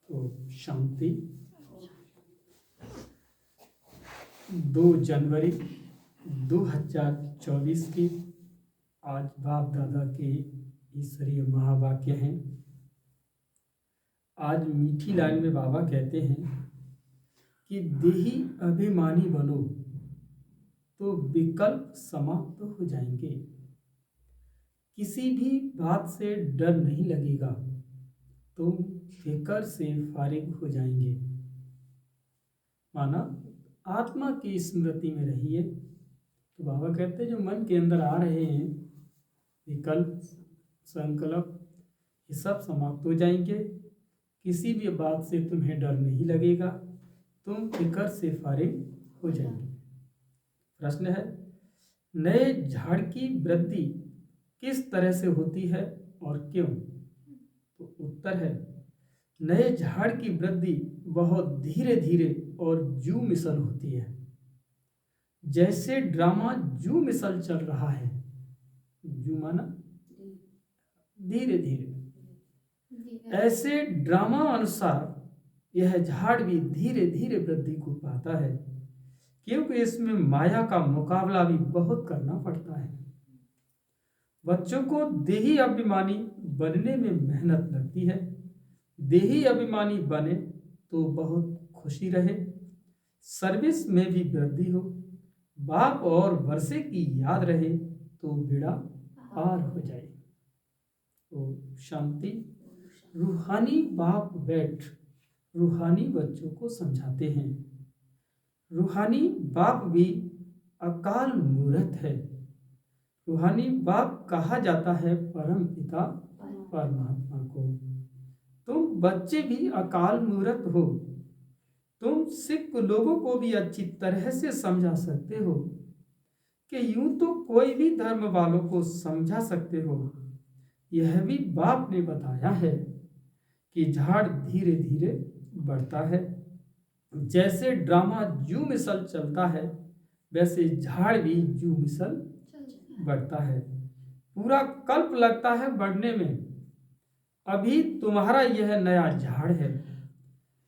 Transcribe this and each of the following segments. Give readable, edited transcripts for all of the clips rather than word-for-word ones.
तो शांति। 2 जनवरी 2024 की आज बाप दादा के ईश्वरीय महावाक्य हैं। आज मीठी लाइन में बाबा कहते हैं कि देही अभिमानी बनो तो विकल्प समाप्त हो जाएंगे। किसी भी बात से डर नहीं लगेगा, तुम फिकर से फारिग हो जाएंगे। माना आत्मा की स्मृति में रहिए। तो बाबा कहते हैं जो मन के अंदर आ रहे हैं विकल्प, संकल्प, ये सब समाप्त हो जाएंगे। किसी भी बात से तुम्हें डर नहीं लगेगा, तुम फिकर से फारिग हो जाएंगे। प्रश्न है, नए झाड़ की वृद्धि किस तरह से होती है और क्यों? तो उत्तर है, नए झाड़ की वृद्धि बहुत धीरे धीरे और जू मिसल होती है। जैसे ड्रामा जू मिसल चल रहा है, जू माना धीरे धीरे, ऐसे ड्रामा अनुसार यह झाड़ भी धीरे धीरे वृद्धि को पाता है, क्योंकि इसमें माया का मुकाबला भी बहुत करना पड़ता है। बच्चों को देही अभिमानी बनने में मेहनत लगती है। देही अभिमानी बने तो बहुत खुशी रहे, सर्विस में भी वृद्धि हो, बाप और वर्षे की याद रहे तो बेड़ा पार हो जाए। तो शांति। रूहानी बाप बैठ रूहानी बच्चों को समझाते हैं। रूहानी बाप भी अकाल मूर्त है। रूहानी बाप कहा जाता है परम पिता परमात्मा को। तुम बच्चे भी अकाल मूर्त हो। तुम सिख लोगों को भी अच्छी तरह से समझा सकते हो कि यूं तो कोई भी धर्म वालों को समझा सकते हो। यह भी बाप ने बताया है कि झाड़ धीरे धीरे बढ़ता है। जैसे ड्रामा जू मिसल चलता है, वैसे झाड़ भी जू मिसल बढ़ता है। पूरा कल्प लगता है बढ़ने में। अभी तुम्हारा यह नया झाड़ है।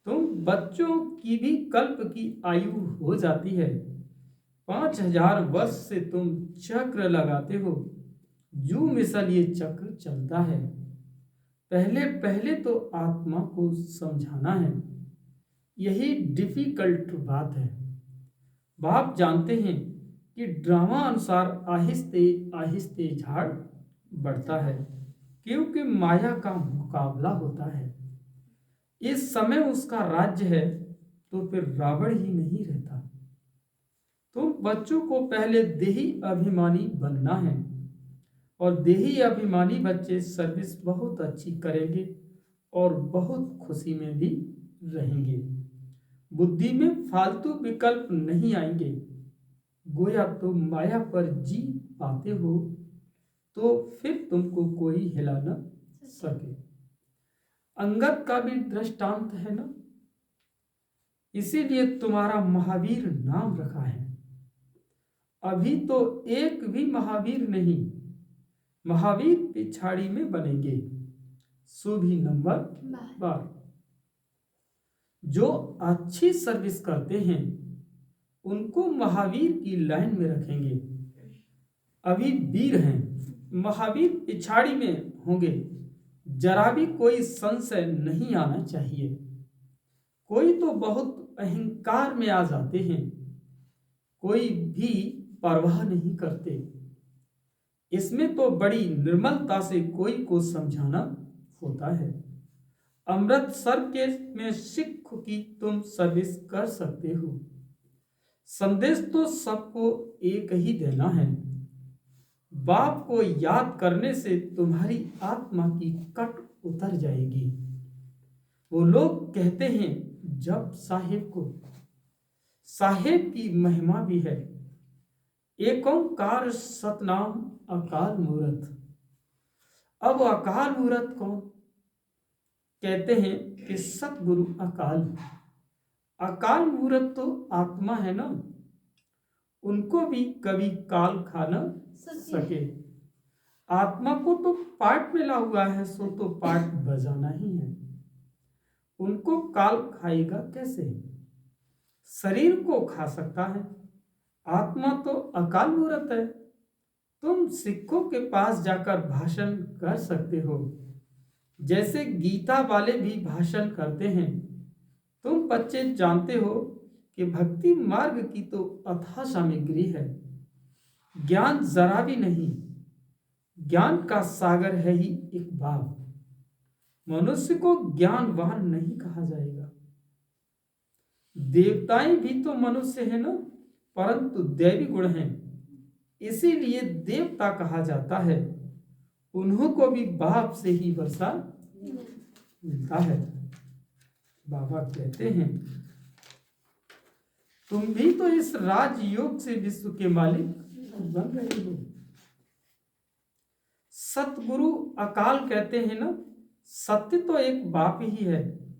तुम बच्चों की भी कल्प की आयु हो जाती है। 5000 वर्ष से तुम चक्र लगाते हो। जू मिसल ये चक्र चलता है। पहले पहले तो आत्मा को समझाना है, यही डिफिकल्ट बात है। बाप जानते हैं कि ड्रामा अनुसार आहिस्ते आहिस्ते झाड़ बढ़ता है, क्योंकि माया का मुकाबला होता है। इस समय उसका राज्य है तो फिर रावण ही नहीं रहता। तुम बच्चों को पहले देही अभिमानी बनना है, और देही अभिमानी बच्चे सर्विस बहुत अच्छी करेंगे और बहुत खुशी में भी रहेंगे। बुद्धि में फालतू विकल्प नहीं आएंगे। गोया तुम माया पर जी पाते हो तो फिर तुमको कोई हिला न सके। अंगद का भी दृष्टांत है ना, इसीलिए तुम्हारा महावीर नाम रखा है। अभी तो एक भी महावीर नहीं, महावीर पिछाड़ी में बनेंगे। सुभी नंबर 12। जो अच्छी सर्विस करते हैं उनको महावीर की लाइन में रखेंगे। अभी वीर हैं, महावीर पिछाड़ी में होंगे। जरा भी कोई संशय नहीं आना चाहिए। कोई तो बहुत अहंकार में आ जाते हैं, कोई भी परवाह नहीं करते। इसमें तो बड़ी निर्मलता से कोई को समझाना होता है। अमृतसर के में सिख की तुम सर्विस कर सकते हो। संदेश तो सबको एक ही देना है। बाप को याद करने से तुम्हारी आत्मा की कट उतर जाएगी। वो लोग कहते हैं जब साहिब को, साहिब की महिमा भी है। एक ओंकार सतनाम अकाल मूर्त। अब अकाल मूर्त कौन? कहते हैं कि सतगुरु अकाल। अकाल मूर्त तो आत्मा है ना, उनको भी कभी काल खा न सके। आत्मा को तो पार्ट मिला हुआ है, सो तो पार्ट बजाना ही है। उनको काल खाएगा कैसे? शरीर को खा सकता है, आत्मा तो अकाल मूर्त है। तुम सिखों के पास जाकर भाषण कर सकते हो, जैसे गीता वाले भी भाषण करते हैं। तुम बच्चे जानते हो कि भक्ति मार्ग की तो अथाह सामग्री है, ज्ञान जरा भी नहीं। ज्ञान का सागर है ही एक बाप। मनुष्य को ज्ञानवान नहीं कहा जाएगा। देवताएं भी तो मनुष्य है ना, परंतु दैवी गुण हैं, इसीलिए देवता कहा जाता है। उन्हों को भी बाप से ही वर्षा मिलता है। बाबा कहते हैं, तुम भी तो इस राजयोग से विश्व के मालिक बन रहे हो। सतगुरु अकाल कहते हैं ना, सत्य तो एक बाप ही है,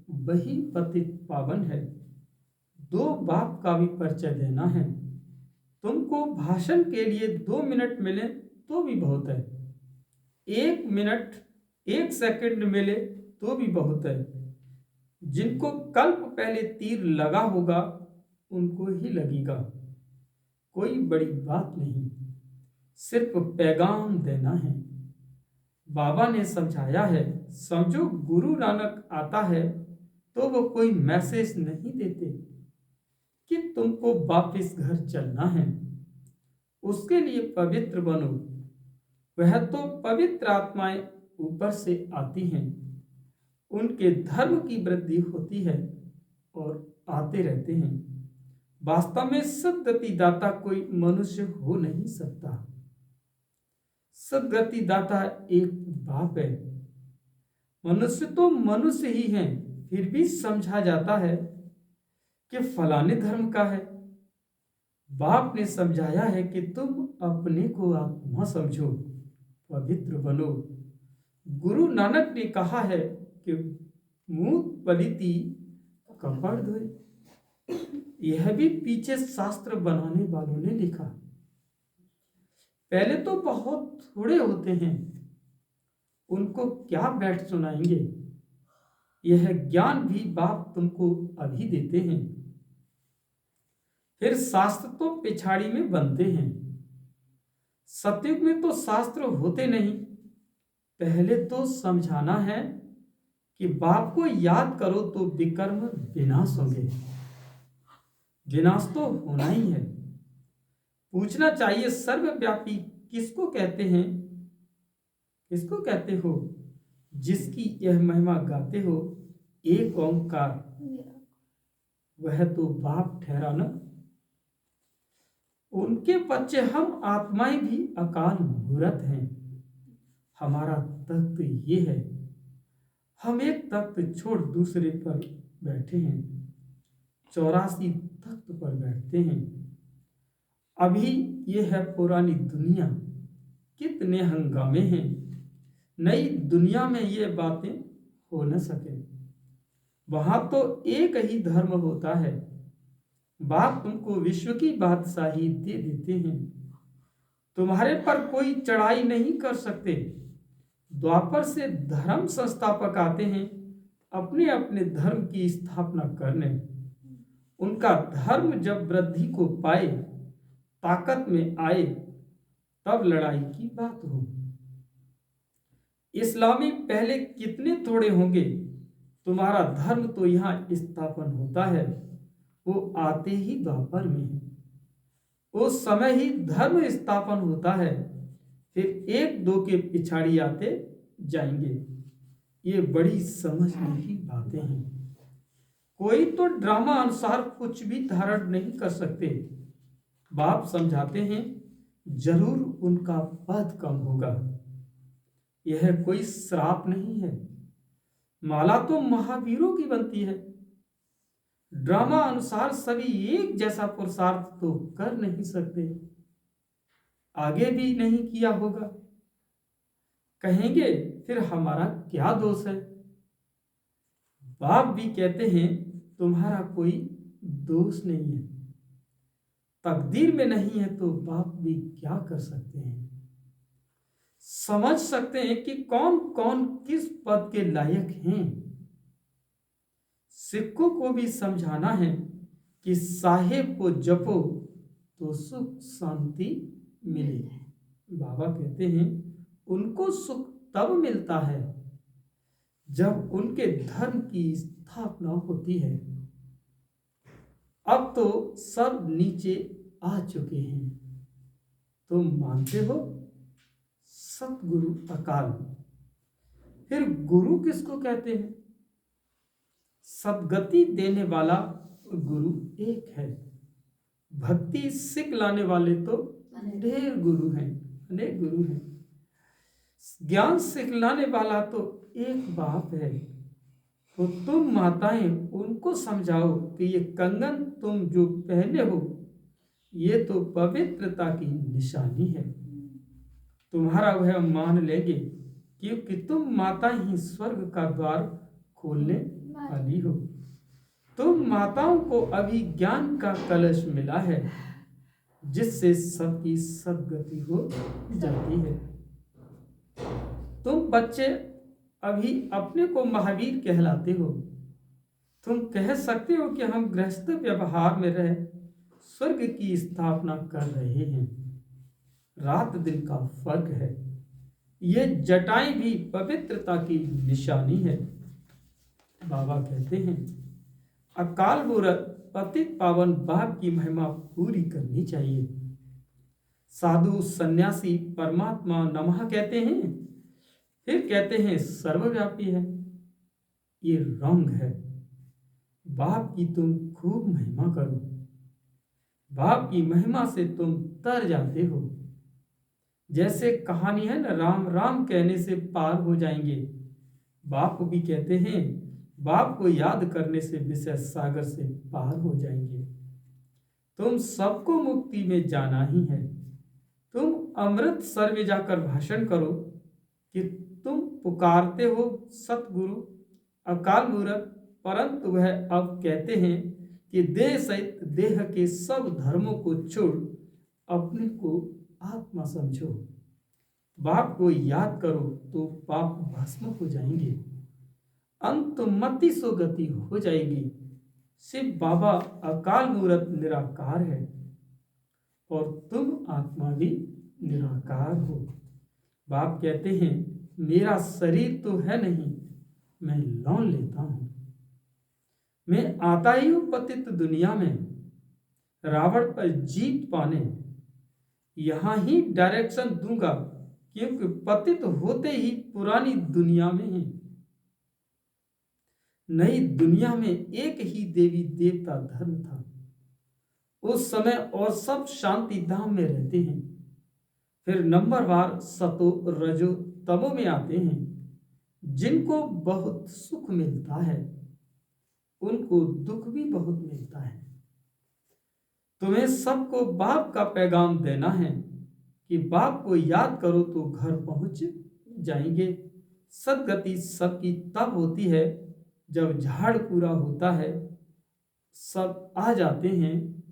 वही पतित पावन है। दो बाप का भी परिचय देना है। तुमको भाषण के लिए 2 मिनट मिले तो भी बहुत है, 1 मिनट 1 सेकंड मिले तो भी बहुत है। जिनको कल्प पहले तीर लगा होगा उनको ही लगेगा। कोई बड़ी बात नहीं, सिर्फ पैगाम देना है। बाबा ने समझाया है, समझो गुरु नानक आता है तो वो कोई मैसेज नहीं देते कि तुमको वापस घर चलना है। उसके लिए पवित्र बनो। वह तो पवित्र आत्माएं ऊपर से आती हैं, उनके धर्म की वृद्धि होती है और आते रहते हैं। वास्तव में सद्गति दाता कोई मनुष्य हो नहीं सकता। सद्गति दाता एक बाप है। मनुष्य तो मनुष्य ही हैं, फिर भी समझा जाता है कि फलाने धर्म का है। बाप ने समझाया है कि तुम अपने को आत्मा समझो, पवित्र बनो। गुरु नानक ने कहा है कि मुंह पलिती कपड़ धोए। यह भी पीछे शास्त्र बनाने वालों ने लिखा। पहले तो बहुत थोड़े होते हैं, उनको क्या बैठ सुनाएंगे। यह ज्ञान भी बाप तुमको अभी देते हैं। फिर शास्त्र तो पिछाड़ी में बनते हैं। सतयुग में तो शास्त्र होते नहीं। पहले तो समझाना है कि बाप को याद करो तो विकर्म विनाश होंगे। विनाश तो होना ही है। पूछना चाहिए, सर्वव्यापी किसको कहते हैं? किसको कहते हो? जिसकी यह महिमा गाते हो, एक ओंकार, वह तो बाप ठहरा ना। उनके बच्चे हम आत्माएं भी अकाल मूर्त हैं। हमारा तख्त ये है, हम एक तख्त छोड़ दूसरे पर बैठे हैं, 84 तख्त पर बैठते हैं। अभी ये है पुरानी दुनिया, कितने हंगामे हैं। नई दुनिया में ये बातें हो न सके। वहां तो एक ही धर्म होता है। बाप तुमको विश्व की बादशाही दे देते हैं। तुम्हारे पर कोई चढ़ाई नहीं कर सकते। द्वापर से धर्म संस्थापक आते हैं अपने अपने धर्म की स्थापना करने। उनका धर्म जब वृद्धि को पाए, ताकत में आए, तब लड़ाई की बात हो। इस्लामी पहले कितने थोड़े होंगे, तुम्हारा धर्म तो यहाँ स्थापन होता है। वो आते ही द्वापर में है, उस समय ही धर्म स्थापन होता है। फिर एक दो के पिछाड़ी आते जाएंगे। ये बड़ी समझने की बातें हैं। कोई तो ड्रामा अनुसार कुछ भी धारण नहीं कर सकते। बाप समझाते हैं, जरूर उनका पद कम होगा। यह कोई श्राप नहीं है। माला तो महावीरों की बनती है। ड्रामा अनुसार सभी एक जैसा पुरुषार्थ तो कर नहीं सकते, आगे भी नहीं किया होगा। कहेंगे फिर हमारा क्या दोष है? बाप भी कहते हैं, तुम्हारा कोई दोष नहीं है। तकदीर में नहीं है तो बाप भी क्या कर सकते हैं। समझ सकते हैं कि कौन कौन किस पद के लायक हैं। सिक्कों को भी समझाना है कि साहेब को जपो तो सुख शांति मिले। बाबा कहते हैं उनको सुख तब मिलता है जब उनके धर्म की स्थापना होती है। अब तो सब नीचे आ चुके हैं। तुम मानते हो सतगुरु अकाल। फिर गुरु किसको कहते हैं? सदगति देने वाला गुरु एक है। भक्ति सिख लाने वाले तो ढेर गुरु हैं, अनेक गुरु हैं। ज्ञान सिखलाने वाला तो एक बाप है। तो तुम माताएं उनको समझाओ कि ये कंगन तुम जो पहने हो ये तो पवित्रता की निशानी है। तुम्हारा वह मान लेंगे क्योंकि तुम माता ही स्वर्ग का द्वार खोलने वाली हो। तुम माताओं को अभी ज्ञान का कलश मिला है जिससे सबकी सद्गति हो जाती है। तुम बच्चे अभी अपने को महावीर कहलाते हो। तुम कह सकते हो कि हम गृहस्थ व्यवहार में रह स्वर्ग की स्थापना कर रहे हैं। रात दिन का फर्क है। ये जटाएं भी पवित्रता की निशानी है। बाबा कहते हैं अकाल मूरत पतित पावन बाप की महिमा पूरी करनी चाहिए। साधु सन्यासी परमात्मा नमः कहते हैं, फिर कहते हैं सर्वव्यापी है। ये रंग है। बाप की तुम खूब महिमा करो। बाप की महिमा से तुम तर जाते हो। जैसे कहानी है ना, राम राम कहने से पार हो जाएंगे। बाप भी कहते हैं बाप को याद करने से विषय सागर से पार हो जाएंगे। तुम सबको मुक्ति में जाना ही है। तुम अमृत सर में जाकर भाषण करो कि तुम पुकारते हो सतगुरु अकाल मूरत, परंतु वह अब कहते हैं कि देह सहित देह के सब धर्मों को छोड़ अपने को आत्मा समझो। बाप को याद करो तो पाप भस्म हो जाएंगे। अंत मति सो गति हो जाएगी। शिव बाबा अकाल मूरत निराकार है और तुम आत्मा भी निराकार हो। बाप कहते हैं मेरा शरीर तो है नहीं, मैं लौन लेता हूं। मैं आता ही हूं पतित दुनिया में रावण पर जीत पाने। यहां ही डायरेक्शन दूंगा क्योंकि पतित होते ही पुरानी दुनिया में है। नई दुनिया में एक ही देवी देवता धर्म था। उस समय और सब शांति धाम में रहते हैं। फिर नंबरवार सतो रजो तमो में आते हैं। जिनको बहुत सुख मिलता है उनको दुख भी बहुत मिलता है। तुम्हें सबको बाप का पैगाम देना है कि बाप को याद करो तो घर पहुंच जाएंगे। सदगति सबकी तब होती है जब झाड़ पूरा होता है, सब आ जाते हैं।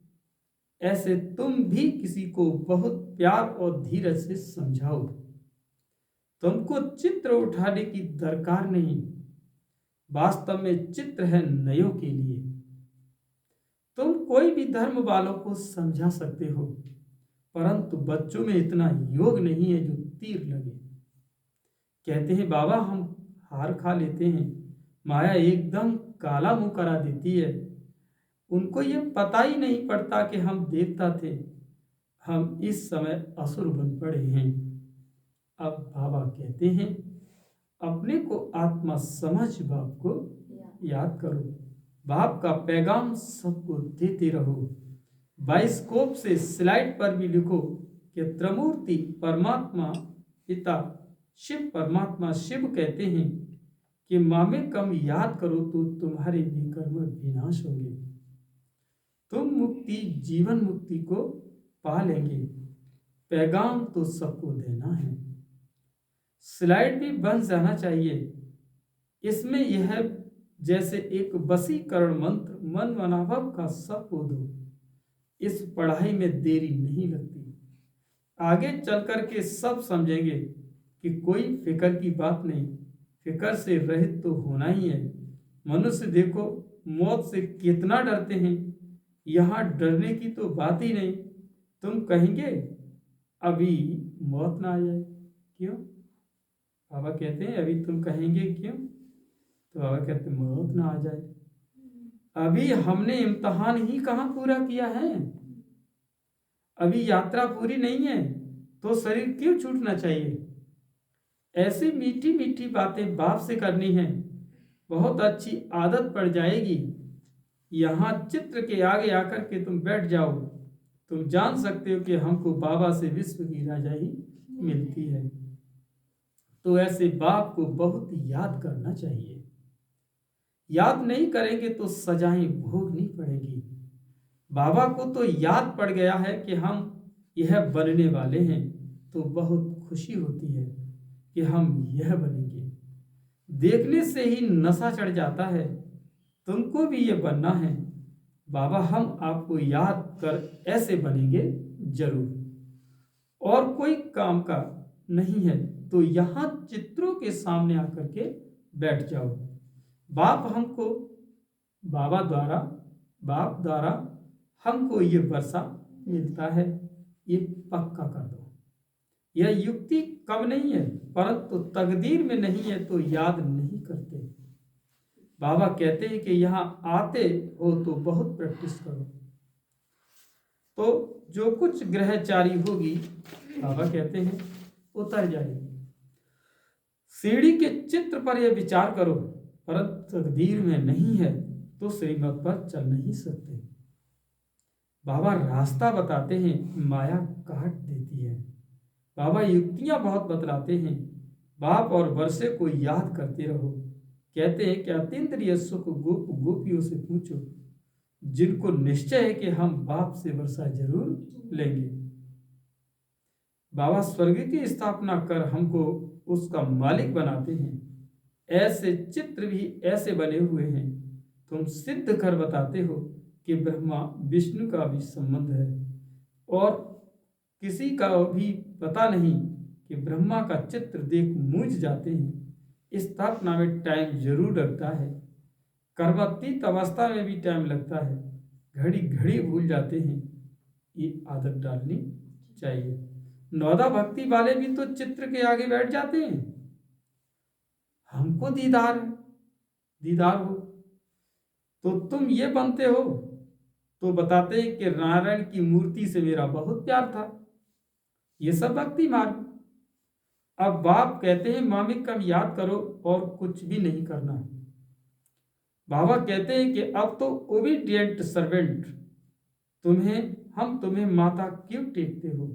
ऐसे तुम भी किसी को बहुत प्यार और धीरज से समझाओ। तुमको चित्र उठाने की दरकार नहीं। वास्तव में चित्र है नयों के लिए। तुम कोई भी धर्म वालों को समझा सकते हो, परंतु बच्चों में इतना योग नहीं है जो तीर लगे। कहते हैं बाबा हम हार खा लेते हैं, माया एकदम काला मुंह करा देती है। उनको ये पता ही नहीं पड़ता कि हम देवता थे, हम इस समय असुर बन पड़े हैं। अब बाबा कहते हैं अपने को आत्मा समझ बाप को याद करो। बाप का पैगाम सबको देते रहो। बाइस्कोप से स्लाइड पर भी लिखो कि त्रिमूर्ति परमात्मा पिता शिव परमात्मा शिव कहते हैं कि मामे कम याद करो तो तुम्हारे भी कर्म विनाश होंगे। तुम मुक्ति जीवन मुक्ति को पा लेंगे। पैगाम तो सबको देना है। स्लाइड भी बन जाना चाहिए। इसमें यह जैसे एक वशीकरण मंत्र मन मनाभव का सबको दो। इस पढ़ाई में देरी नहीं लगती। आगे चल कर के सब समझेंगे कि कोई फिक्र की बात नहीं। फिक्र से रहित तो होना ही है। मनुष्य देखो मौत से कितना डरते हैं। यहाँ डरने की तो बात ही नहीं। तुम कहेंगे अभी मौत ना आ जाए। क्यों? बाबा कहते हैं अभी तुम कहेंगे क्यों? तो बाबा कहते हैं मौत ना आ जाए। अभी हमने इम्तहान ही कहाँ पूरा किया है, अभी यात्रा पूरी नहीं है, तो शरीर क्यों छूटना चाहिए। ऐसी मीठी मीठी बातें बाप से करनी है, बहुत अच्छी आदत पड़ जाएगी। यहाँ चित्र के आगे आकर के तुम बैठ जाओ, तुम जान सकते हो कि हमको बाबा से विश्व की राजाई मिलती है। तो ऐसे बाप को बहुत याद करना चाहिए। याद नहीं करेंगे तो सजाएं भोगनी पड़ेगी। बाबा को तो याद पड़ गया है कि हम यह बनने वाले हैं, तो बहुत खुशी होती है कि हम यह बनेंगे। देखने से ही नशा चढ़ जाता है। तुमको भी यह बनना है। बाबा हम आपको याद कर ऐसे बनेंगे जरूर। और कोई काम का नहीं है तो यहाँ चित्रों के सामने आकर के बैठ जाओ। बाप द्वारा हमको ये वर्षा मिलता है, ये पक्का कर दो। यह युक्ति कम नहीं है, परंतु तकदीर में नहीं है तो याद नहीं करते। बाबा कहते हैं कि यहाँ आते हो तो बहुत प्रैक्टिस करो, तो जो कुछ ग्रहचारी होगी बाबा कहते हैं उतर जाएगी। सीढ़ी के चित्र पर यह विचार करो, परंतु तकदीर में नहीं है तो श्रीमत पर चल नहीं सकते। बाबा रास्ता बताते हैं, माया काट देती है। बाबा युक्तियां बहुत बतलाते हैं। बाप और वर्षे को याद करते रहो। कहते हैं कि अतीन्द्रिय सुख गोप गोपियों से पूछो, जिनको निश्चय है कि हम बाप से वर्षा जरूर लेंगे। बाबा स्वर्ग की स्थापना कर हमको उसका मालिक बनाते हैं। ऐसे चित्र भी ऐसे बने हुए हैं। तुम सिद्ध कर बताते हो कि ब्रह्मा विष्णु का भी संबंध है, और किसी का भी पता नहीं कि ब्रह्मा का चित्र देख मूझ जाते हैं। स्थापना में टाइम जरूर लगता है, कर्मातीत अवस्था में भी टाइम लगता है, घड़ी घड़ी भूल जाते हैं। ये आदत डालनी चाहिए। नौदा भक्ति वाले भी तो चित्र के आगे बैठ जाते हैं। हमको दीदार हो तो तुम ये बनते हो, तो बताते हैं कि नारायण की मूर्ति से मेरा बहुत प्यार था। ये सब भक्ति मार्ग। अब बाप कहते हैं मामिक कम याद करो और कुछ भी नहीं करना। बाबा कहते हैं कि अब तो ओबीडिएंट सर्वेंट हम तुम्हें माता क्यों टेकते हो।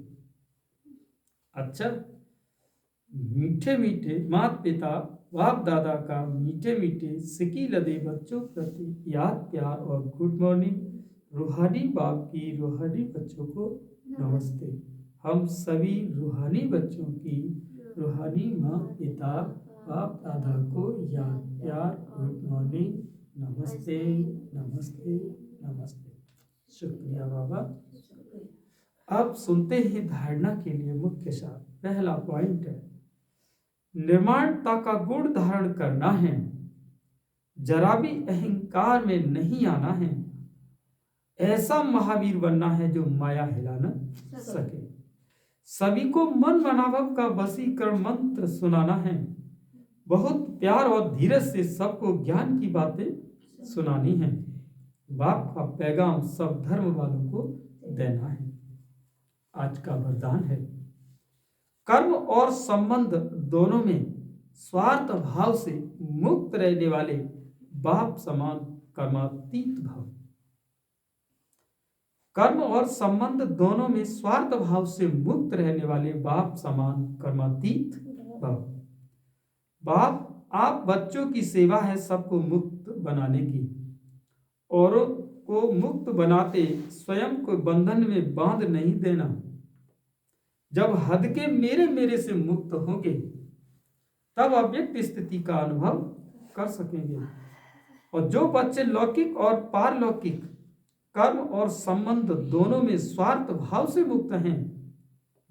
अच्छा, मीठे मीठे माता पिता बाप दादा का मीठे मीठे सिकी लदे बच्चों प्रति याद प्यार और गुड मॉर्निंग। रूहानी बाप की रूहानी बच्चों को नमस्ते। हम सभी रूहानी बच्चों की रूहानी माँ पिता बाप दादा को याद प्यार गुड मॉर्निंग, नमस्ते नमस्ते नमस्ते। शुक्रिया बाबा। अब सुनते ही धारणा के लिए मुख्य सार। पहला पॉइंट है, निर्माणता का गुण धारण करना है, जरा भी अहंकार में नहीं आना है। ऐसा महावीर बनना है जो माया हिला न सके। सभी को मन मनाभव का वशीकरण मंत्र सुनाना है। बहुत प्यार और धीरज से सबको ज्ञान की बातें सुनानी है। बाप का पैगाम सब धर्म वालों को देना है। आज का वरदान है, कर्म और संबंध दोनों में स्वार्थ भाव से मुक्त रहने वाले बाप समान कर्मातीत भाव। कर्म और संबंध दोनों में स्वार्थ भाव से मुक्त रहने वाले बाप समान कर्मातीत भाव। बाप आप बच्चों की सेवा है सबको मुक्त बनाने की। औरों को मुक्त बनाते स्वयं को बंधन में बांध नहीं देना। जब हद के मेरे से मुक्त होंगे तब अव्यक्त स्थिति का अनुभव कर सकेंगे। और जो बच्चे लौकिक और पारलौकिक कर्म और संबंध दोनों में स्वार्थ भाव से मुक्त हैं,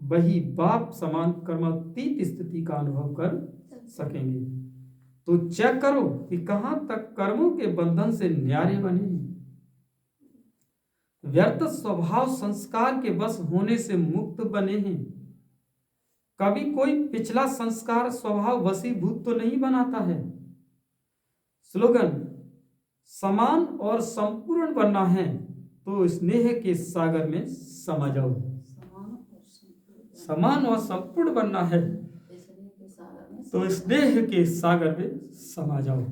वही बाप समान कर्मातीत स्थिति का अनुभव कर सकेंगे। तो चेक करो कि कहां तक कर्मों के बंधन से न्यारे बने हैं। व्यर्थ स्वभाव संस्कार के बस होने से मुक्त बने हैं। कभी कोई पिछला संस्कार स्वभाव वशीभूत तो नहीं बनाता है। स्लोगन, समान और संपूर्ण बनना है तो स्नेह के सागर में समा जाओ। समान और संपूर्ण बनना है तो स्नेह के सागर में समा जाओ।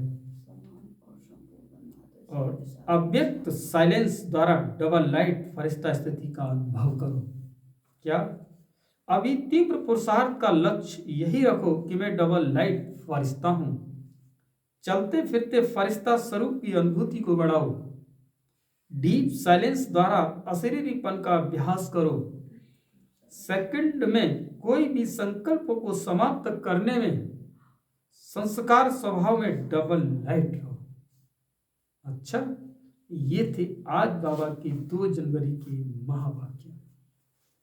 और अव्यक्त साइलेंस द्वारा डबल लाइट फरिश्ता स्थिति का अनुभव करो। क्या? अभी तीव्र पुरुषार्थ का लक्ष्य यही रखो कि मैं डबल लाइट फरिश्ता हूं। चलते फिरते फरिश्ता स्वरूप की अनुभूति को बढ़ाओ। डीप साइलेंस द्वारा अशरीरीपन का अभ्यास करो। सेकंड में कोई भी संकल्प को समाप्त करने में संस्कार स्वभाव में डबल लाइट रहो। अच्छा, ये थे आज बाबा की 2 जनवरी के महावाक्य।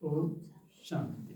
ओम शांति।